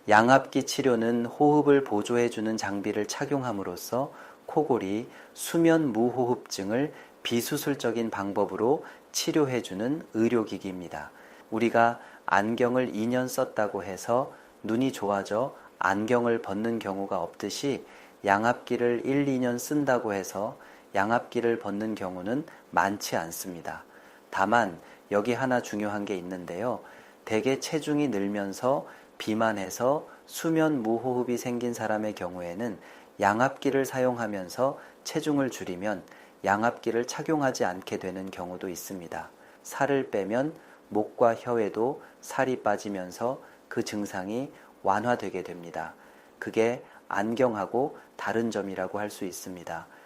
양압기 치료는 호흡을 보조해주는 장비를 착용함으로써 코골이, 수면 무호흡증을 비수술적인 방법으로 치료해주는 의료기기입니다. 우리가 안경을 2년 썼다고 해서 눈이 좋아져 안경을 벗는 경우가 없듯이 양압기를 1, 2년 쓴다고 해서 양압기를 벗는 경우는 많지 않습니다. 다만 여기 하나 중요한 게 있는데요. 대개 체중이 늘면서 비만해서 수면 무호흡이 생긴 사람의 경우에는 양압기를 사용하면서 체중을 줄이면 양압기를 착용하지 않게 되는 경우도 있습니다. 살을 빼면 목과 혀에도 살이 빠지면서 그 증상이 완화되게 됩니다. 그게 안경하고 다른 점이라고 할 수 있습니다.